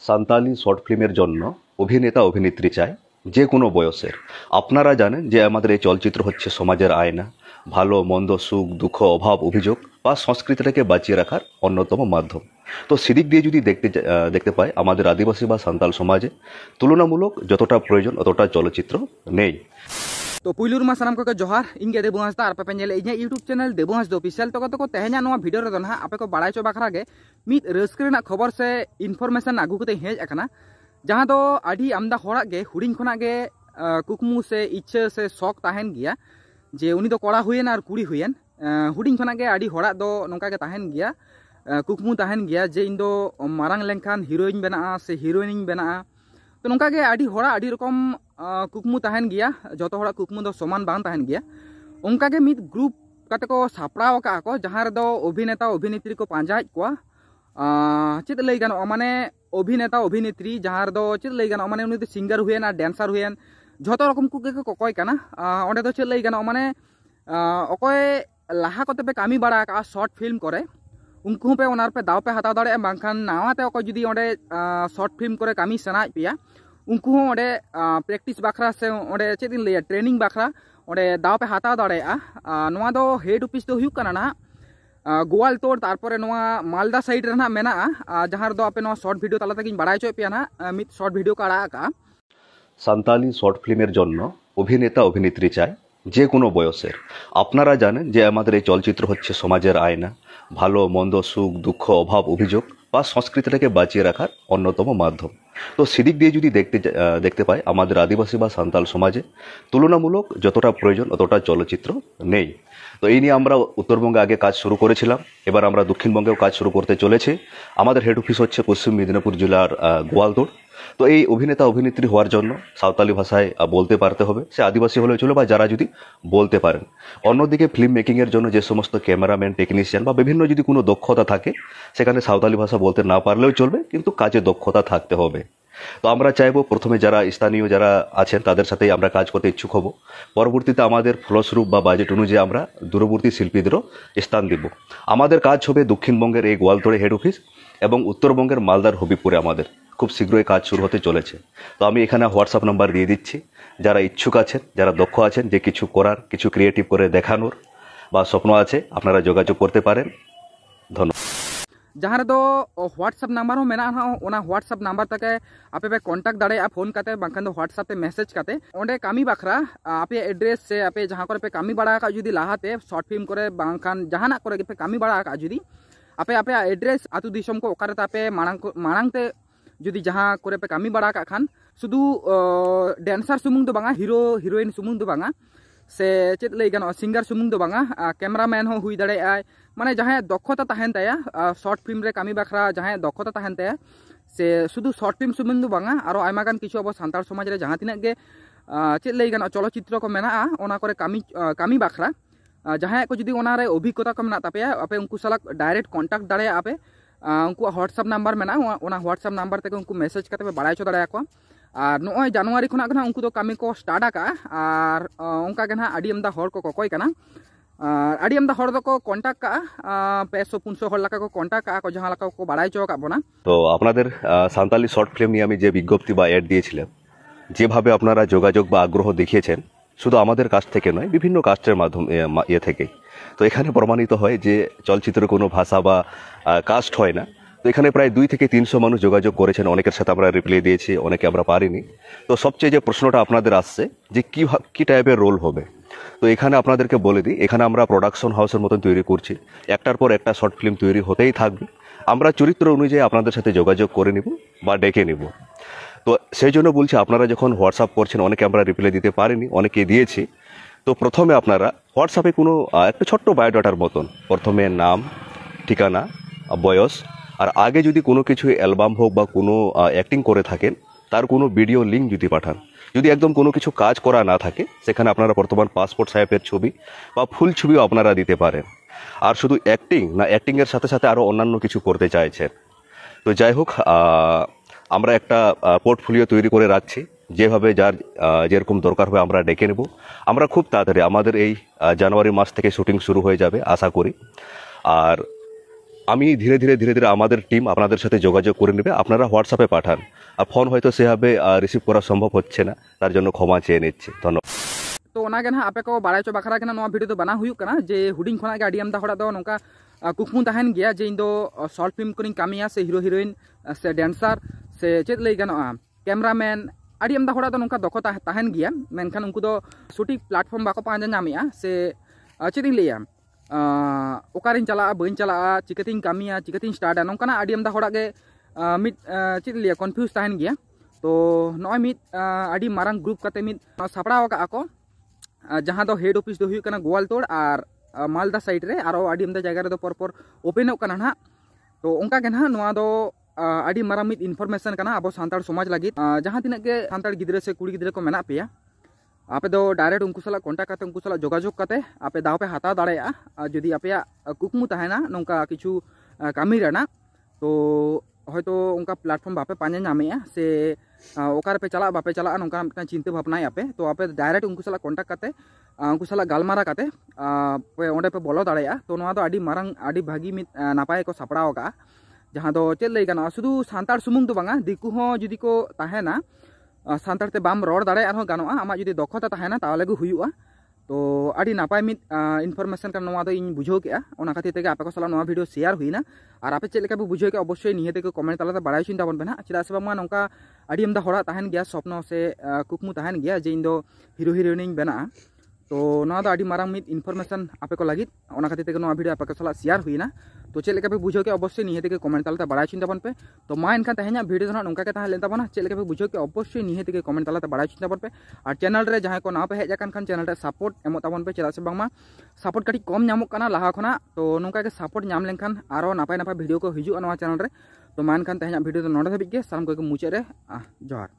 Santali short ফিল্মের জন্য অভিনেতা অভিনেত্রী চায় যে কোনো বয়সের। আপনারা জানেন যে আমাদের এই চলচ্চিত্র হচ্ছে সমাজের আয়না, ভালো মন্দ, সুখ দুঃখ, অভাব অভিযোগ বা সংস্কৃতিটাকে বাঁচিয়ে রাখার অন্যতম মাধ্যম। তো সেদিক দিয়ে যদি দেখতে পাই আমাদের আদিবাসী বা সান্তাল সমাজে তুলনামূলক যতটা প্রয়োজন অতটা চলচ্চিত্র নেই। तो पुलू रमा सानाम को जोहार इनके देबू हांसदा और पे नेल इᱧ यूट्यूब चैनल देबू हांस ऑफिशियल तो तेहना नोआ वीडियो रे ना आपे को बाड़ाय चो बाखरा गे मित रस्क रेना खबर से इनफॉरमेशन आगू कते हेज अकना जहां दो आडी आमदा होड़ा गे हुडिंग खना गे कुकमु से इच्छा से शौक ताहेन गिया जे उनी दो कोड़ा हुयेन और कुड़ी हुयेन हुडिंग खना गे आडी होड़ा दो नोंका गे ताहेन गिया कुकमु ताहेन गिया जे इन दो मारांग लेंखान हीरोइन बेना से हीरोइन बेना तो नोंका गे आडी होड़ा आडी रकम कुकमु ताहेन गिया जतो होड़ा कुकमु दो समान बांग ताहेन गिया उनका गे मित ग्रुप काते को सापड़ाव का को जहां रे दो अभिनेता अभिनेत्री को पांजाय को चेत लई गानो माने अभिनेता अभिनेत्री जहां रे दो चेत लई गानो माने उनी दो सिंगर हुयेन और डांसर हुयेन जतो रकम को गे को कोय काना ओंडे दो चेत लई गानो माने अकोय लाहा कोते पे कामी बाड़ा का शॉर्ट फिल्म करे उनको पे ओनार पे दाव पे हता दाड़े बांखान नावाते अकोय जुदी ओंडे शॉर्ट फिल्म करे कामी सनाय पिया उनको ओंडे प्रैक्टिस बाखरा से ओंडे चेदिन लैया ट्रेनिंग बाखरा ओंडे दाव पे हाता दाड़ेया नोआ दो हेड ऑफिस दो हुयुक काना ना गोवाल तोड़ तारपरे नोआ मालदा साइड रे ना मेना जहां दो आपे नोआ शॉर्ट भिडियो ताला तकिन बाड़ाय चो पिया ना मित शॉर्ट भिडियो का आड़ा का সান্তালি শর্ট ফিল্মের জন্য অভিনেতা অভিনেত্রী চায় যে কোনো বয়সের। আপনারা জানেন যে আমাদের এই চলচ্চিত্র হচ্ছে সমাজের আয়না, ভালো মন্দ, সুখ দুঃখ, অভাব অভিযোগ বা সংস্কৃতিটাকে বাঁচিয়ে রাখার অন্যতম মাধ্যম। তো সেদিক দিয়ে যদি দেখতে পাই আমাদের আদিবাসী বা সান্তাল সমাজে তুলনামূলক যতটা প্রয়োজন অতটা চলচ্চিত্র নেই। তো এই নিয়ে আমরা উত্তরবঙ্গে আগে কাজ শুরু করেছিলাম, এবার আমরা দক্ষিণবঙ্গেও কাজ শুরু করতে চলেছি। আমাদের হেড অফিস হচ্ছে পশ্চিম মেদিনীপুর জেলার গোয়ালতোড়। তো এই অভিনেতা অভিনেত্রী হওয়ার জন্য সাঁওতালি ভাষায় বলতে পারতে হবে, সে আদিবাসী হলেও চলে বা যারা যদি বলতে পারেন। অন্যদিকে ফিল্ম মেকিংয়ের জন্য যে সমস্ত ক্যামেরাম্যান, টেকনিশিয়ান বা বিভিন্ন যদি কোনো দক্ষতা থাকে সেখানে সাঁওতালি ভাষা বলতে না পারলেও চলবে, কিন্তু কাজে দক্ষতা থাকতে হবে। তো আমরা চাইবো প্রথমে যারা স্থানীয় যারা আছেন তাদের সাথেই আমরা কাজ করতে ইচ্ছুক হব, পরবর্তীতে আমাদের ফলস্বরূপ বা বাজেট অনুযায়ী আমরা দূরবর্তী শিল্পীদেরও স্থান দিব। আমাদের কাজ হবে দক্ষিণবঙ্গের এই গোয়ালতোড়ে হেড অফিস এবং উত্তরবঙ্গের মালদার হবিবপুরে আমাদের খুব শীঘ্রই কাজ শুরু হতে চলেছে। তো আমি এখানে হোয়াটসঅ্যাপ নাম্বার দিয়ে দিচ্ছি, যারা ইচ্ছুক আছেন, যারা দক্ষ আছেন যে কিছু করার, কিছু ক্রিয়েটিভ করে দেখানোর বা স্বপ্ন আছে, আপনারা যোগাযোগ করতে পারেন। ধন্যবাদ। जहाँ दो व्हाट्सएप नंबर हो मेना ओना व्हाट्सएप नंबर तक आपे पे कांटेक्ट दाड़े फोन करते बांखान दो व्हाट्सएप पे मैसेज करते ओंडे कामी बाखरा आपे एड्रेस से आपे जहाँ करे पे कामी बड़ा का जुदी लाहाते शॉर्ट फिल्म करे बांखान जहाँ करे पे कामी बड़ा का जुदी आपे आपे एड्रेस आतु दिसम को ओकारे आपे मांगते जुदी जहाँ करे पे कामी बड़ा का खान शुधु डांसर सुमुंग दो बांगा हिरो हिरोइन सुमुंग दो बांगा से चेत लई गानो सिंगर सुमुंग दो बांगा कैमरामैन हो हुई दाड़े आय माने जहाँ दक्षता तहन ताया शॉर्ट फिल्म रे कामी बाखरा जहाँ दक्षता तहन ताया से शुधु शॉर्ट फिल्म सुमुंग दो बांगा आरो आयमा गान किछु अब सान्ताल समाज रे जहाँ तिना गे चेत लई गानो चलचित्र को मेना ओना करे कामी बाखरा जहाँ को जुदी ओना रे अभिज्ञता को मेना तापेया आपे उनको साला डायरेक्ट कांटेक्ट दाड़े आपे उनको व्हाट्सएप नंबर मेना ओना व्हाट्सएप नंबर तक उनको मैसेज करते पे बाड़ाय चो दाड़े को और नोय जनवरी खुना गना उनको तो कामी को स्टार्ट आका और उनका गना आडी आमदा हर को कोय कना और आडी आमदा हर दको कॉन्टैक्ट का 500-500 हर लाका को कॉन्टैक्ट का जहाँ लाका को बाड़ाय चो का बोना। তো আপনাদের সাঁওতালি শর্ট ফিল্ম নিয়ে আমি যে বিজ্ঞপ্তি বা অ্যাড দিয়েছিলাম, যেভাবে আপনারা যোগাযোগ বা আগ্রহ দেখিয়েছেন শুধু আমাদের কাছ থেকে নয়, বিভিন্ন কাস্টের মাধ্যমে থেকেই, তো এখানে প্রমাণিত হয় যে চলচ্চিত্রের কোনো ভাষা বা কাস্ট হয় না। তো এখানে প্রায় 2 থেকে 300 মানুষ যোগাযোগ করেছেন, অনেকের সাথে আমরা রিপ্লাই দিয়েছি, অনেকে আমরা পারিনি। তো সবচেয়ে যে প্রশ্নটা আপনাদের আসছে যে কী টাইপের রোল হবে, তো এখানে আপনাদেরকে বলে দিই, এখানে আমরা প্রোডাকশন হাউসের মতন তৈরি করছি, একটার পর একটা শর্ট ফিল্ম তৈরি হতেই থাকবে। আমরা চরিত্র অনুযায়ী আপনাদের সাথে যোগাযোগ করে নিব বা ডেকে নিব। তো সেই জন্য বলছি, আপনারা যখন হোয়াটসঅ্যাপ করছেন, অনেকে আমরা রিপ্লাই দিতে পারিনি, অনেকে দিয়েছি। তো প্রথমে আপনারা হোয়াটসঅ্যাপে কোনো একটা ছোট্ট বায়োডাটার মতন প্রথমে নাম, ঠিকানা, বয়স, আর আগে যদি কোনো কিছু অ্যালবাম হোক বা কোনো অ্যাক্টিং করে থাকেন তার কোনো ভিডিও লিঙ্ক যদি পাঠান, যদি একদম কোনো কিছু কাজ করা না থাকে সেখানে আপনারা বর্তমান পাসপোর্ট সাইজের ছবি বা ফুল ছবিও আপনারা দিতে পারেন। আর শুধু অ্যাক্টিং না, অ্যাক্টিংয়ের সাথে সাথে আরও অন্যান্য কিছু করতে চাইছেন, তো যাই হোক, আমরা একটা পোর্টফোলিও তৈরি করে রাখছি, যেভাবে যার যেরকম দরকার হবে আমরা ডেকে নেব। আমরা খুব তাড়াতাড়ি আমাদের এই জানুয়ারি মাস থেকে শুটিং শুরু হয়ে যাবে আশা করি। আর আমি ধীরে ধীরে আমাদের টিম আপনাদের সাথে যোগাযোগ করে নেবে। আপনারা হোয়াটসঅ্যাপে পাঠান, আর ফোন হয়তো সেভাবে রিসিভ করা সম্ভব হচ্ছে না, তার জন্য ক্ষমা চেয়ে নিচ্ছি। ধন্যবাদ। तो ना आपे को बाड़ाई चो बाखरा के ना वीडियो तो बना हुई जे हुडिंग खना के आडियम दा हड़ा दो नोका कुकमु तहन गया जे इन दो शॉर्ट फिल्म को कामिया से हीरो हीरोइन से डांसर से चेत लई गानोआ कैमरामैन आडियम दा हड़ा दो नोका दखो तहन गया मेनखान उनको दो सटीक प्लेटफॉर्म बाको पांजा नामिया से चेत लैया ओकारिन चला बइन चला चिकतिन कामिया चिकतिन स्टार्टा नोंकाना आडियम दा हड़ा के मिट चेत लैया कन्फ्यूज तहन गया। तो नॉय मिट आडी मारंग ग्रुप काते मिट सापड़ाव का को जहाँ दो हेड ऑफिस दो हुई कना गोवालतोड़ और मालदा साइड रे आरो आडी अमदा जगह रे दो पर ओपेनोग कना ना। तो उनका के ना नोआ दो आडी मारा मिट इनफॉरमेशन कना अब सानताड़ समाज लगी जहाँ तिना के सानताड़ गिद्रे से कुड़ी गिद्रे को मेना पेया आपे दो डायरेक्ट उनको सला कॉन्टैक्ट करते उनको सला जोगाजोग करते आपे दाव पे हाता दाड़ेया जदि आपे कुकमु तहना नोंका किछु कामी रेना तो हयतो उनका प्लेटफॉर्म बापे पांजा नामेया से ओकार पे चला बापे चला नोंका मिटना चिंता भावना आपे तो आपे डायरेक्ट उनको सला कॉन्टैक्ट करते उनको सला गालमारा करते पे ओंडे पे बोलो दाड़ेया। तो नोआ दो आडी मारंग आडी भागी मिट नापाय को सापड़ाव का जहाँ दो चेत लई गाना शुधु सानताड़ सुमुंग दो बांगा दिकु हो जुदी को तहना सानताड़ ते बाम रोड दाड़े आरो गानोआ आमा जुदी दक्षता तहना ताहले गु हुयुआ। तो आडी नापाय मिट इनफॉरमेशन का नोआ दो इन बुझो के ओना खातिर तेगे आपे को सला नोआ वीडियो शेयर हुईना और आपे चेक लेका बु बुझो के अवश्य निहे तेगे कमेंट तालाते बाड़ाय चिंता बन बेना चिदा से बामा नोंका आडी अमदा हड़ा तहन गया स्वप्न से कुकमु तहन गया जे इन दो हीरो हीरोइन बेना। तो नोआ दो आडी मारंग मिट इनफॉरमेशन आपे को लागित ओना खातिर तेगे नोआ वीडियो आपे को सला शेयर हुईना। तो चेक लेका पे बुझो के अवश्य निहे तेगे कमेंट तालाते बाड़ाय चिंता बन पे। तो मा इनखान तहेना वीडियो ना नोंका के ताहले ताबना चेक लेका पे बुझो के अवश्य निहे तेगे कमेंट तालाते बाड़ाय चिंता बन पे। और चैनल रे जहां को ना पे हेज आकान खान चैनल रे सपोर्ट एमो ताबन पे चेदा से बांगमा सपोर्ट कटी कम नामो काना लाहा खना। तो नोंका के सपोर्ट नाम लेनखान आरो नापाय नापाय वीडियो को हिजुआ नोआ चैनल रे। तो मा इनखान तहेना वीडियो तो नोडे धाबिज गे सालाम को मुचाद रे जोहार।